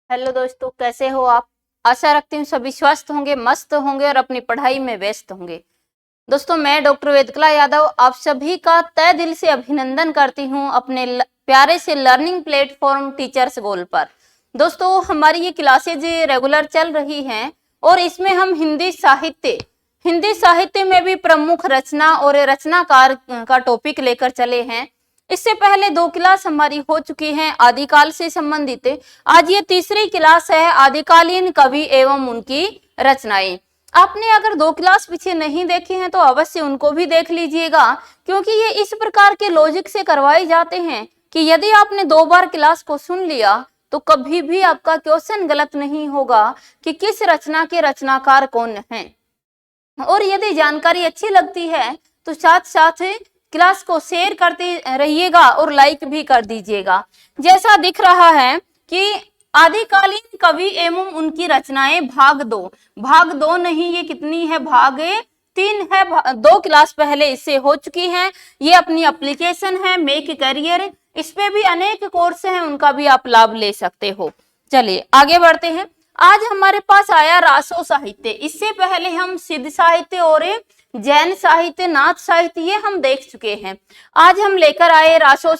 Hello दोस्तों, कैसे हो आप। आशा रखती हूँ सभी स्वस्थ होंगे, मस्त होंगे और अपनी पढ़ाई में व्यस्त होंगे। दोस्तों, मैं डॉक्टर वेदकला यादव आप सभी का तहे दिल से अभिनंदन करती हूँ अपने प्यारे से लर्निंग प्लेटफॉर्म टीचर्स गोल पर। दोस्तों, हमारी ये क्लासेज रेगुलर चल रही हैं और इसमें हम हिंदी साहित्य में भी प्रमुख रचना और रचनाकार का टॉपिक लेकर चले हैं। इससे पहले 2 क्लास हमारी हो चुकी हैं आदिकाल से संबंधित। आज ये तीसरी क्लास है आदिकालीन कवि एवं उनकी रचनाएं। आपने अगर 2 क्लास पीछे नहीं देखे हैं तो अवश्य उनको भी देख लीजिएगा, क्योंकि ये इस प्रकार के लॉजिक से करवाए जाते हैं कि यदि आपने 2 बार क्लास को सुन लिया तो कभी भी आपका क्वेश्चन गलत नहीं होगा कि किस रचना के रचनाकार कौन हैं। और यदि जानकारी अच्छी लगती है तो साथ साथ क्लास को शेयर करते रहिएगा और लाइक भी कर दीजिएगा। जैसा दिख रहा है कि आदिकालीन कवि एवं उनकी रचनाएं भाग 2 नहीं, ये कितनी है, भाग 3 है। 2 क्लास पहले इससे हो चुकी हैं। ये अपनी एप्लीकेशन है मेक करियर, इस पे भी अनेक कोर्स हैं, उनका भी आप लाभ ले सकते हो। चलिए आगे बढ़ते हैं। आज हमारे पास आया रासो साहित्य। इससे पहले हम सिद्ध साहित्य और जैन साहित्य, नाथ साहित्य ये हम देख चुके हैं। आज हम लेकर आए रासो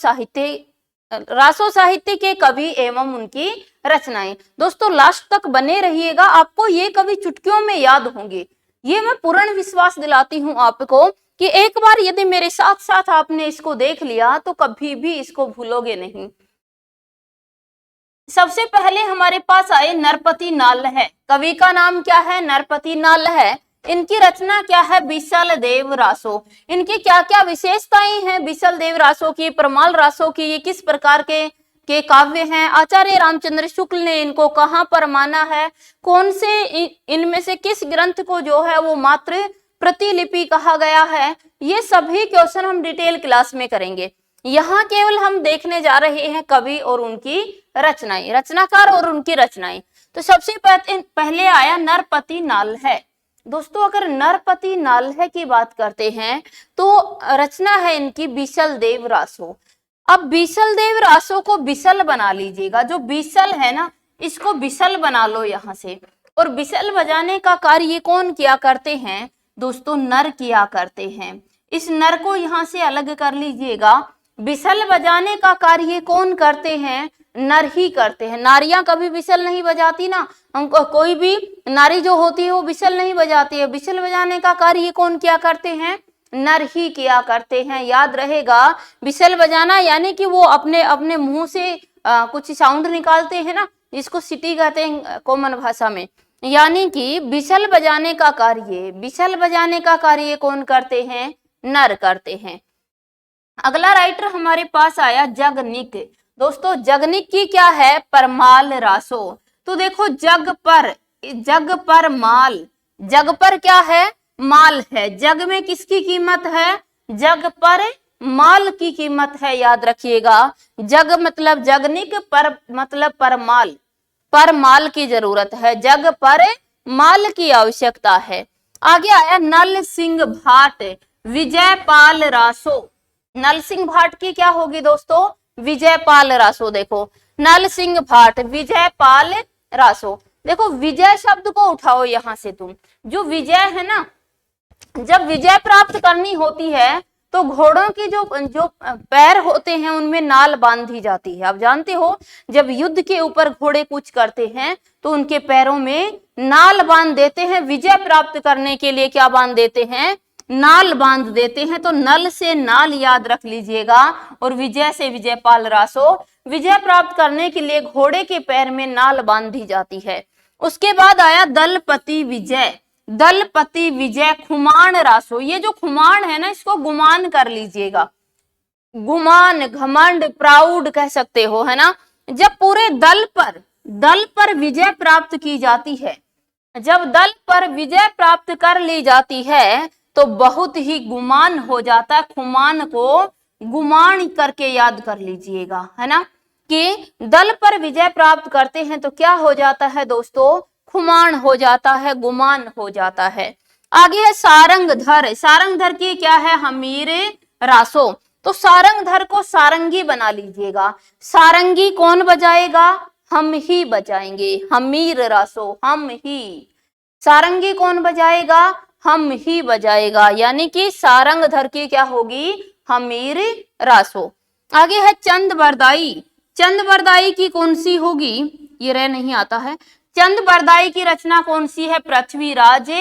साहित्य के कवि एवं उनकी रचनाएं। दोस्तों, लास्ट तक बने रहिएगा, आपको ये कवि चुटकियों में याद होंगे। ये मैं पूर्ण विश्वास दिलाती हूँ आपको कि एक बार यदि मेरे साथ साथ आपने इसको देख लिया तो कभी भी इसको भूलोगे नहीं। सबसे पहले हमारे पास आए नरपति नाल है। कवि का नाम क्या है? नरपति नाल है। इनकी रचना क्या है? बिसल देव रासो। इनकी क्या क्या विशेषताएं हैं बिसल देव रासो की, परमाल रासो की? ये किस प्रकार के काव्य हैं? आचार्य रामचंद्र शुक्ल ने इनको कहाँ पर माना है? कौन से इनमें से किस ग्रंथ को जो है वो मात्र प्रतिलिपि कहा गया है? ये सभी क्वेश्चन हम डिटेल क्लास में करेंगे। यहाँ केवल हम देखने जा रहे हैं कवि और उनकी रचनाएं, रचनाकार और उनकी रचनाएं। तो सबसे पहले आया नरपति नाल है। दोस्तों, अगर नरपति नाल है की बात करते हैं तो रचना है इनकी बिसल देव रासो। अब बिसल देव रासो को बिसल बना लीजिएगा। जो बिसल है ना, इसको बिसल बना लो यहाँ से। और बिसल बजाने का कार्य कौन किया करते हैं? दोस्तों, नर किया करते हैं। इस नर को यहाँ से अलग कर लीजिएगा। बिसल बजाने का कार्य कौन करते हैं? नर ही करते हैं। नारियां कभी बिसल नहीं बजाती ना, हमको कोई भी नारी जो होती है वो बिसल नहीं बजाती है। बिसल बजाने का कार्य कौन किया करते हैं? नर ही किया करते हैं। याद रहेगा, बिसल बजाना यानी कि वो अपने अपने मुंह से कुछ साउंड निकालते हैं ना, जिसको सिटी कहते हैं कॉमन भाषा में। यानी कि बिसल बजाने का कार्य कौन करते हैं? नर करते हैं। अगला राइटर हमारे पास आया जगनिक। दोस्तों, जगनिक की क्या है? परमाल रासो। तो देखो, जग पर माल, जग पर क्या है? माल है। जग में किसकी कीमत है? जग पर माल की कीमत है। याद रखिएगा, जग मतलब जगनिक, पर मतलब परमाल, पर माल की जरूरत है। जग पर माल की आवश्यकता है। आगे आया नल सिंह भाट, विजयपाल रासो। नल सिंह भाट की क्या होगी दोस्तों? विजयपाल रासो। देखो, नल सिंह भाट, विजयपाल रासो। देखो, विजय शब्द को उठाओ यहां से तुम। जो विजय है ना, जब विजय प्राप्त करनी होती है तो घोड़ों की जो पैर होते हैं उनमें नाल बांधी जाती है। आप जानते हो, जब युद्ध के ऊपर घोड़े कूच करते हैं तो उनके पैरों में नाल बांध देते हैं। विजय प्राप्त करने के लिए क्या बांध देते हैं? नाल बांध देते हैं। तो नल से नाल याद रख लीजिएगा और विजय से विजयपाल रासो। विजय प्राप्त करने के लिए घोड़े के पैर में नाल बांधी जाती है। उसके बाद आया दलपति विजय खुमान रासो। ये जो खुमान है ना, इसको गुमान कर लीजिएगा। गुमान, घमंड, प्राउड कह सकते हो, है ना। जब पूरे दल पर विजय प्राप्त की जाती है, जब दल पर विजय प्राप्त कर ली जाती है तो बहुत ही गुमान हो जाता है। खुमान को गुमान करके याद कर लीजिएगा, है ना, कि दल पर विजय प्राप्त करते हैं तो क्या हो जाता है दोस्तों? खुमान हो जाता है, गुमान हो जाता है। आगे है सारंगधर की क्या है? हमीर रासो। तो सारंगधर को सारंगी बना लीजिएगा। सारंगी कौन बजाएगा? हम ही बजाएंगे, हमीर रासो, हम ही। सारंगी कौन बजाएगा? हम ही बजाएगा, यानी कि सारंग धर की क्या होगी? हमीर रासो। आगे है चंद बरदाई। चंद बरदाई की कौन सी होगी? ये रह नहीं आता है। चंद बरदाई की रचना कौन सी है? पृथ्वीराज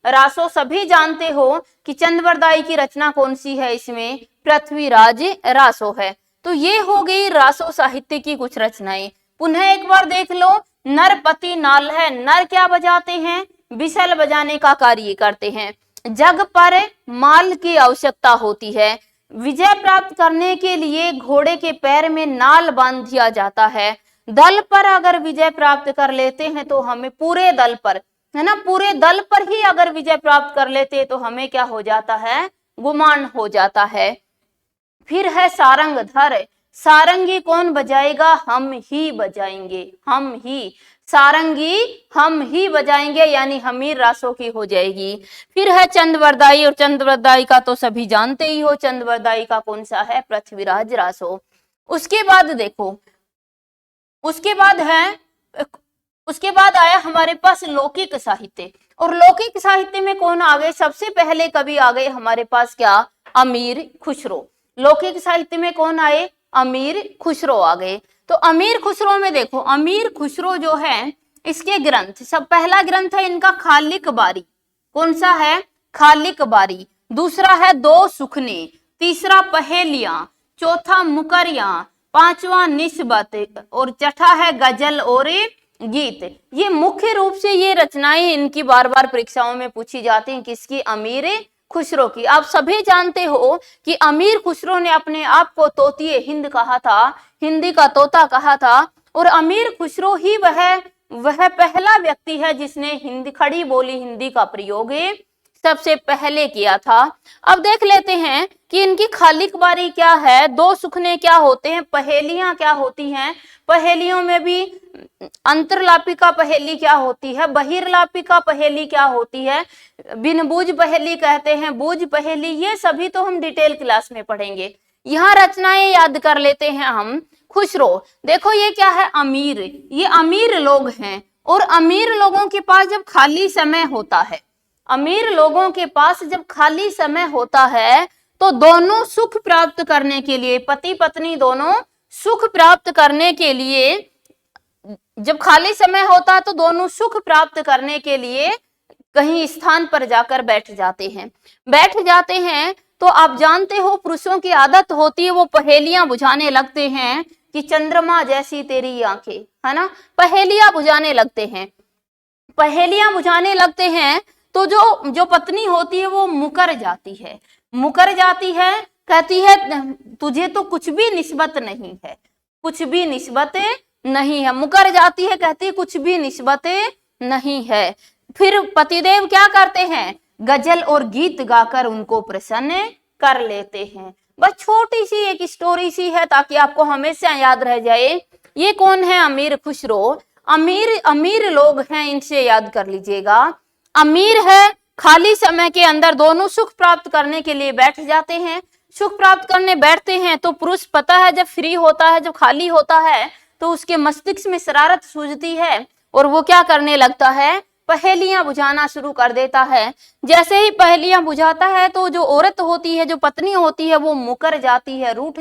रासो। सभी जानते हो कि चंद बरदाई की रचना कौन सी है? इसमें पृथ्वीराज रासो है। तो ये हो गई रासो साहित्य की कुछ रचनाएं। पुनः एक बार देख लो, नरपति नाल है। नर क्या बजाते हैं? बिसल बजाने का कार्य करते हैं। जग पर माल की आवश्यकता होती है। विजय प्राप्त करने के लिए घोड़े के पैर में नाल बांध दिया जाता है। दल पर अगर विजय प्राप्त कर लेते हैं तो हमें पूरे दल पर, है ना, पूरे दल पर ही अगर विजय प्राप्त कर लेते तो हमें क्या हो जाता है? गुमान हो जाता है। फिर है सारंग धर। सारंगी कौन बजाएगा? हम ही बजाएंगे, हम ही। सारंगी हम ही बजाएंगे, यानी हमीर रासो की हो जाएगी। फिर है चंदवरदाई, और चंदवरदाई का तो सभी जानते ही हो। चंदवरदाई का कौन सा है? पृथ्वीराज रासो। उसके बाद देखो, उसके बाद आया हमारे पास लौकिक साहित्य। और लौकिक साहित्य में कौन आ गए? सबसे पहले कवि आ गए हमारे पास क्या? अमीर खुसरो। लौकिक साहित्य में कौन आए? अमीर खुसरो आ गए। तो अमीर खुसरो में देखो, अमीर खुसरो जो है, इसके ग्रंथ, सब पहला ग्रंथ है इनका खालिक बारी। कौन सा है? खालिक बारी। दूसरा है दो सुखने, तीसरा पहेलियां, चौथा मुकरियां, पांचवा निस्बत, और छठा है गजल और गीत। ये मुख्य रूप से ये रचनाएं इनकी बार बार परीक्षाओं में पूछी जाती हैं। किसकी? अमीर खुसरो की। आप सभी जानते हो कि अमीर खुसरो ने अपने आप को तोतिए हिंद कहा था, हिंदी का तोता कहा था। और अमीर खुसरो ही वह पहला व्यक्ति है जिसने हिंदी, खड़ी बोली हिंदी का प्रयोग सबसे पहले किया था। अब देख लेते हैं कि इनकी खालिक बारी क्या है, दो सुखने क्या होते हैं, पहेलियां क्या होती हैं। पहेलियों में भी अंतरलापिका पहेली क्या होती है, बहिर्लापिका पहेली क्या होती है, बिन बूझ पहेली कहते हैं, बूझ पहेली, ये सभी तो हम डिटेल क्लास में पढ़ेंगे। यहाँ रचनाएं याद कर लेते हैं हम। खुसरो, देखो ये क्या है? अमीर। ये अमीर लोग हैं, और अमीर लोगों के पास जब खाली समय होता है, अमीर लोगों के पास जब खाली समय होता है तो दोनों सुख प्राप्त करने के लिए, पति पत्नी दोनों सुख प्राप्त करने के लिए, जब खाली समय होता है तो दोनों सुख प्राप्त करने के लिए कहीं स्थान पर जाकर बैठ जाते हैं। तो आप जानते हो पुरुषों की आदत होती है, वो पहेलियां बुझाने लगते हैं कि चंद्रमा जैसी तेरी आंखें, है ना, पहेलियां बुझाने लगते हैं। तो जो पत्नी होती है वो मुकर जाती है, कहती है तुझे तो कुछ भी निस्बत नहीं है, कुछ भी निस्बत नहीं है। मुकर जाती है, कहती है कुछ भी निस्बत नहीं है। फिर पतिदेव क्या करते हैं? गजल और गीत गाकर उनको प्रसन्न कर लेते हैं। बस छोटी सी एक स्टोरी सी है ताकि आपको हमेशा याद रह जाए। ये कौन है? अमीर खुसरो। अमीर लोग हैं, इनसे याद कर लीजिएगा। अमीर है, खाली समय के अंदर दोनों सुख प्राप्त करने के लिए बैठ जाते हैं। सुख प्राप्त करने बैठते हैं तो पुरुष पता है जब फ्री होता है, जब खाली होता है तो उसके मस्तिष्क में शरारत सूझती है और वो क्या करने लगता है? पहेलियां बुझाना शुरू कर देता है। जैसे ही पहेलियां बुझाता है तो जो औरत होती है, जो पत्नी होती है, वो मुकर जाती है, रूठ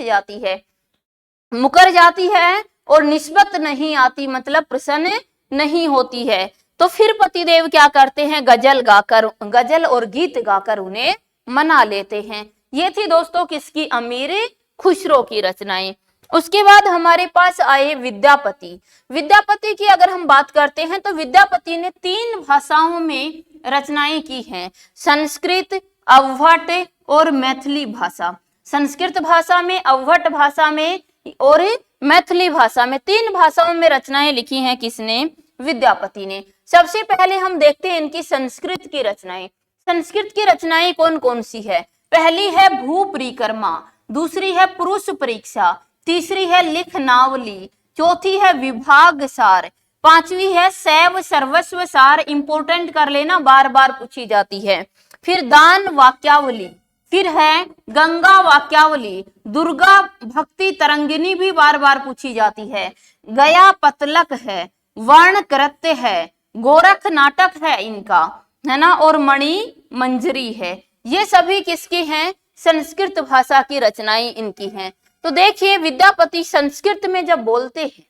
जाती है और निस्बत नहीं आती, मतलब प्रसन्न नहीं होती है। तो फिर पतिदेव क्या करते हैं? गजल और गीत गाकर उन्हें मना लेते हैं। ये थी दोस्तों किसकी? अमीर खुसरो की रचनाएं। उसके बाद हमारे पास आए विद्यापति। विद्यापति की अगर हम बात करते हैं तो विद्यापति ने 3 भाषाओं में रचनाएं की हैं, संस्कृत, अवहट और मैथिली भाषा। संस्कृत भाषा में, अवहट भाषा में और मैथिली भाषा में, 3 भाषाओं में रचनाएं लिखी हैं। किसने? विद्यापति ने। सबसे पहले हम देखते हैं इनकी संस्कृत की रचनाएं। संस्कृत की रचनाएं कौन कौन सी है? पहली है भू परिक्रमा, दूसरी है पुरुष परीक्षा, तीसरी है लिखनावली, चौथी है विभाग सार, पांचवी है शैव सर्वस्व सार। इंपोर्टेंट कर लेना, बार बार पूछी जाती है। फिर दान वाक्यावली, फिर है गंगा वाक्यावली, दुर्गा भक्ति तरंगिनी भी बार बार पूछी जाती है। गया पतलक है, वर्ण कृत्य है, गोरख नाटक है इनका, है ना, और मणि मंजरी है। ये सभी किसकी हैं? संस्कृत भाषा की रचनाएं इनकी हैं। तो देखिए विद्यापति संस्कृत में जब बोलते हैं,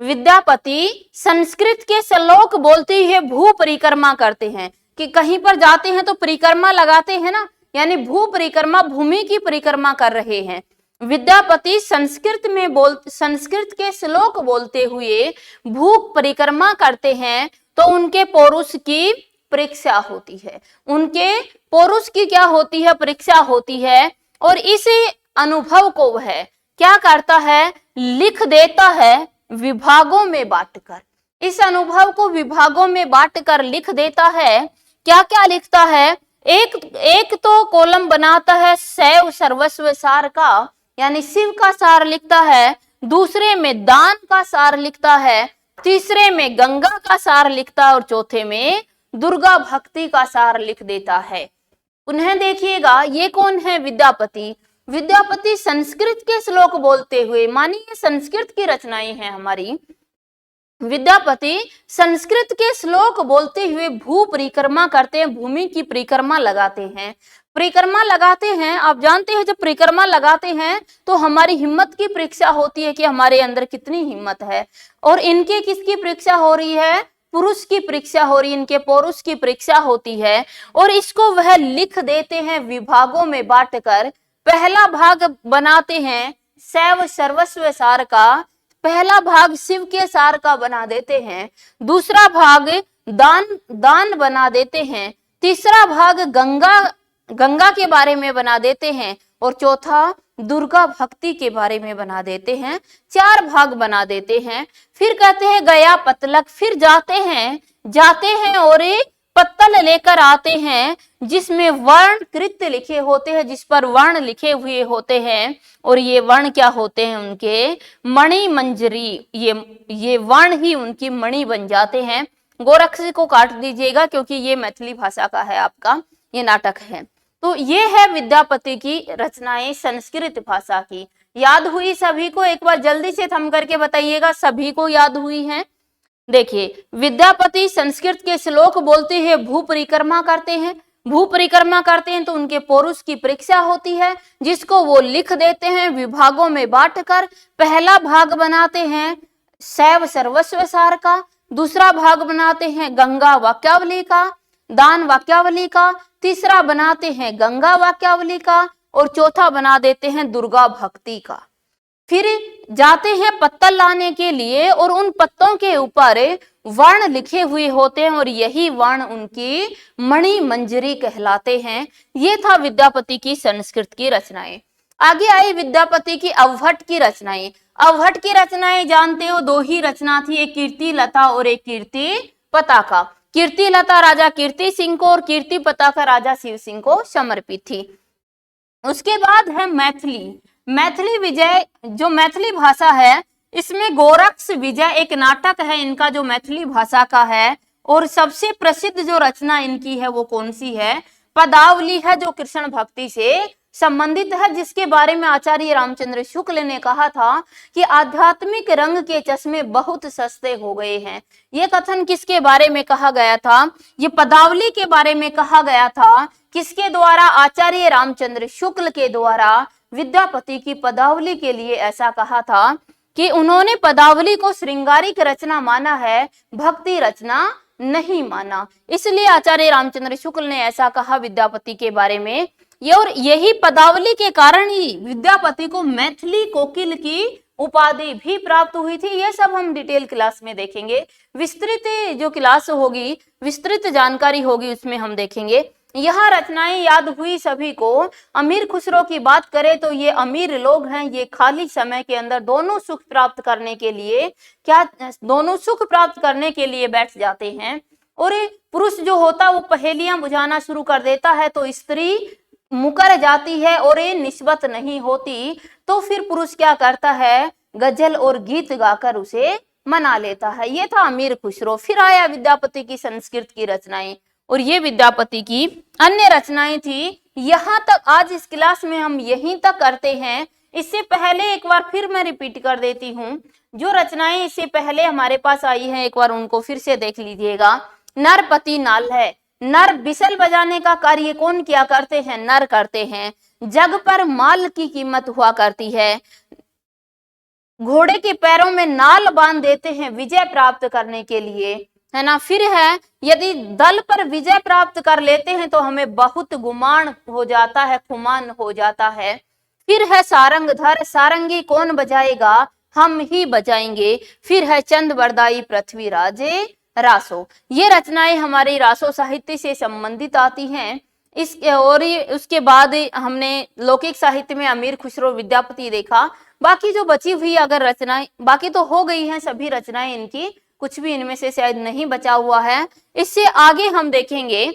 विद्यापति संस्कृत के श्लोक बोलते हुए भू परिक्रमा करते हैं, कि कहीं पर जाते हैं तो परिक्रमा लगाते हैं ना, यानी भू परिक्रमा, भूमि की परिक्रमा कर रहे हैं। विद्यापति संस्कृत के श्लोक बोलते हुए भू परिक्रमा करते हैं, तो उनके पौरुष की परीक्षा होती है, उनके पौरुष की क्या होती है? परीक्षा होती है। और इस अनुभव को वह क्या करता है? लिख देता है विभागों में बांटकर। इस अनुभव को विभागों में बांटकर लिख देता है। क्या क्या लिखता है? एक तो कॉलम बनाता है शैव सर्वस्व सार का, यानी शिव का सार लिखता है। दूसरे में दान का सार लिखता है। तीसरे में गंगा का सार लिखता है और चौथे में दुर्गा भक्ति का सार लिख देता है। उन्हें देखिएगा, ये कौन है? विद्यापति। विद्यापति संस्कृत के श्लोक बोलते हुए, मानिए संस्कृत की रचनाएं हैं हमारी, विद्यापति संस्कृत के श्लोक बोलते हुए भू परिक्रमा करते हैं, भूमि की परिक्रमा लगाते हैं। परिक्रमा लगाते हैं, आप जानते हैं जब परिक्रमा लगाते हैं तो हमारी हिम्मत की परीक्षा होती है कि हमारे अंदर कितनी हिम्मत है। और इनके किसकी परीक्षा हो रही है? पुरुष की परीक्षा हो रही है, इनके पौरुष की परीक्षा होती है। और इसको वह लिख देते हैं विभागों में बांटकर। पहला भाग बनाते हैं शैव सर्वस्व सार का, पहला भाग शिव के सार का बना देते हैं। दूसरा भाग दान बना देते हैं। तीसरा भाग गंगा के बारे में बना देते हैं और चौथा दुर्गा भक्ति के बारे में बना देते हैं। 4 भाग बना देते हैं। फिर कहते हैं गया पतलक, फिर जाते हैं और एक पत्तल लेकर आते हैं जिसमें वर्ण कृत्य लिखे होते हैं, जिस पर वर्ण लिखे हुए होते हैं। और ये वर्ण क्या होते हैं? उनके मणि मंजरी, ये वर्ण ही उनकी मणि बन जाते हैं। गोरख को काट दीजिएगा क्योंकि ये मैथिली भाषा का है, आपका ये नाटक है। तो ये है विद्यापति की रचनाएं संस्कृत भाषा की। याद हुई सभी को? एक बार जल्दी से थम करके बताइएगा, सभी को याद हुई है? देखिए विद्यापति संस्कृत के श्लोक बोलते हैं, भू परिक्रमा करते हैं। भू परिक्रमा करते हैं तो उनके पौरुष की परीक्षा होती है, जिसको वो लिख देते हैं विभागों में बांटकर। पहला भाग बनाते हैं शैव सर्वस्व सार का, दूसरा भाग बनाते हैं गंगा वाक्यावली का, दान वाक्यावली का, तीसरा बनाते हैं गंगा वाक्यावली का और चौथा बना देते हैं दुर्गा भक्ति का। फिर जाते हैं पत्तल लाने के लिए और उन पत्तों के ऊपर वर्ण लिखे हुए होते हैं और यही वर्ण उनकी मणि मंजरी कहलाते हैं। ये था विद्यापति की संस्कृत की रचनाएं। आगे आई विद्यापति की अवहट की रचनाएं। अवहट की रचनाएं जानते हो, 2 ही रचना थी, एक कीर्ति लता और एक कीर्ति पताका। कीर्ति लता राजा कीर्ति सिंह को और कीर्ति पताका राजा शिव सिंह को समर्पित थी। उसके बाद है मैथिली विजय, जो मैथिली भाषा है इसमें गोरक्ष विजय एक नाटक है इनका, जो मैथिली भाषा का है। और सबसे प्रसिद्ध जो रचना इनकी है वो कौन सी है? पदावली है, जो कृष्ण भक्ति से संबंधित है, जिसके बारे में आचार्य रामचंद्र शुक्ल ने कहा था कि आध्यात्मिक रंग के चश्मे बहुत सस्ते हो गए हैं। ये कथन किसके बारे में कहा गया था? ये पदावली के बारे में कहा गया था। किसके द्वारा? आचार्य रामचंद्र शुक्ल के द्वारा विद्यापति की पदावली के लिए ऐसा कहा था कि उन्होंने पदावली को श्रृंगारिक रचना माना है, भक्ति रचना नहीं माना। इसलिए आचार्य रामचंद्र शुक्ल ने ऐसा कहा विद्यापति के बारे में। और यही पदावली के कारण ही विद्यापति को मैथिली कोकिल की उपाधि भी प्राप्त हुई थी। ये सब हम डिटेल क्लास में देखेंगे। विस्तृत जो क्लास होगी, विस्तृत जानकारी होगी, उसमें हम देखेंगे। यह रचनाएं याद हुई सभी को। अमीर खुसरो की बात करें तो ये अमीर लोग हैं, ये खाली समय के अंदर दोनों सुख प्राप्त करने के लिए बैठ जाते हैं। और पुरुष जो होता है वो पहेलियां बुझाना शुरू कर देता है तो स्त्री मुकर जाती है और ये निस्बत नहीं होती, तो फिर पुरुष क्या करता है? गजल और गीत गाकर उसे मना लेता है। ये था अमीर खुसरो। फिर आया विद्यापति की संस्कृत की रचनाएं और ये विद्यापति की अन्य रचनाएं थी। यहाँ तक आज इस क्लास में हम यहीं तक करते हैं। इससे पहले एक बार फिर मैं रिपीट कर देती हूँ, जो रचनाएं इससे पहले हमारे पास आई हैं एक बार उनको फिर से देख लीजिएगा। नरपति नाल है, नर बिसल बजाने का कार्य कौन किया करते हैं? नर करते हैं। जग पर माल की कीमत हुआ करती है, घोड़े के पैरों में नाल बांध देते हैं विजय प्राप्त करने के लिए, है ना। फिर है यदि दल पर विजय प्राप्त कर लेते हैं तो हमें बहुत गुमान हो जाता है, खुमान हो जाता है। फिर है सारंगधर, सारंगी कौन बजाएगा? हम ही बजाएंगे। फिर है चंद बरदाई पृथ्वी राजे रासो। ये रचनाएं हमारी रासो साहित्य से संबंधित आती हैं। इस और उसके बाद हमने लौकिक साहित्य में अमीर खुसरो विद्यापति देखा। बाकी जो बची हुई अगर रचनाएं, बाकी तो हो गई हैं सभी रचनाएं इनकी, कुछ भी इनमें से शायद नहीं बचा हुआ है। इससे आगे हम देखेंगे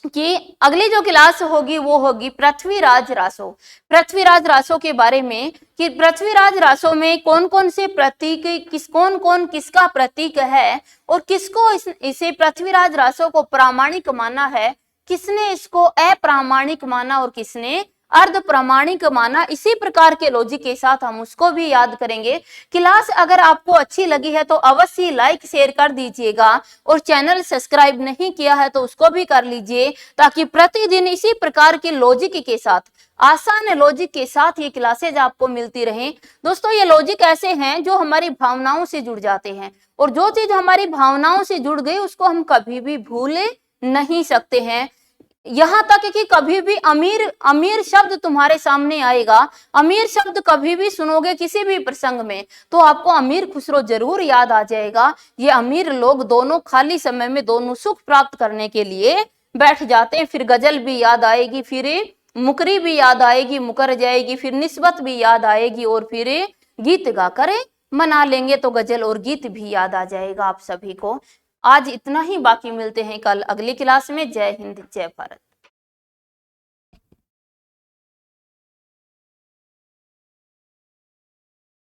कि अगली जो क्लास होगी वो होगी पृथ्वीराज रासो। पृथ्वीराज रासो के बारे में कि पृथ्वीराज रासो में कौन कौन से प्रतीक, कौन कौन किसका प्रतीक है और किसको इसे पृथ्वीराज रासो को प्रामाणिक माना है, किसने इसको अप्रामाणिक माना और किसने अर्ध प्रामाणिक माना। इसी प्रकार के लॉजिक के साथ हम उसको भी याद करेंगे। क्लास अगर आपको अच्छी लगी है तो अवश्य लाइक शेयर कर दीजिएगा और चैनल सब्सक्राइब नहीं किया है तो उसको भी कर लीजिए, ताकि प्रतिदिन इसी प्रकार के लॉजिक के साथ, आसान लॉजिक के साथ ये क्लासेज आपको मिलती रहें। दोस्तों ये लॉजिक ऐसे हैं जो हमारी भावनाओं से जुड़ जाते हैं और जो चीज हमारी भावनाओं से जुड़ गई उसको हम कभी भी भूल नहीं सकते हैं। यहां तक कि कभी भी अमीर अमीर शब्द तुम्हारे सामने आएगा, अमीर शब्द कभी भी सुनोगे किसी भी प्रसंग में तो आपको अमीर खुसरो जरूर याद आ जाएगा। ये अमीर लोग दोनों खाली समय में दोनों सुख प्राप्त करने के लिए बैठ जाते हैं। फिर गजल भी याद आएगी, फिर मुकरी भी याद आएगी, मुकर जाएगी, फिर निस्बत भी याद आएगी और फिर गीत गाकर मना लेंगे तो गजल और गीत भी याद आ जाएगा आप सभी को। आज इतना ही, बाकी मिलते हैं कल अगली क्लास में। जय हिंद, जय भारत।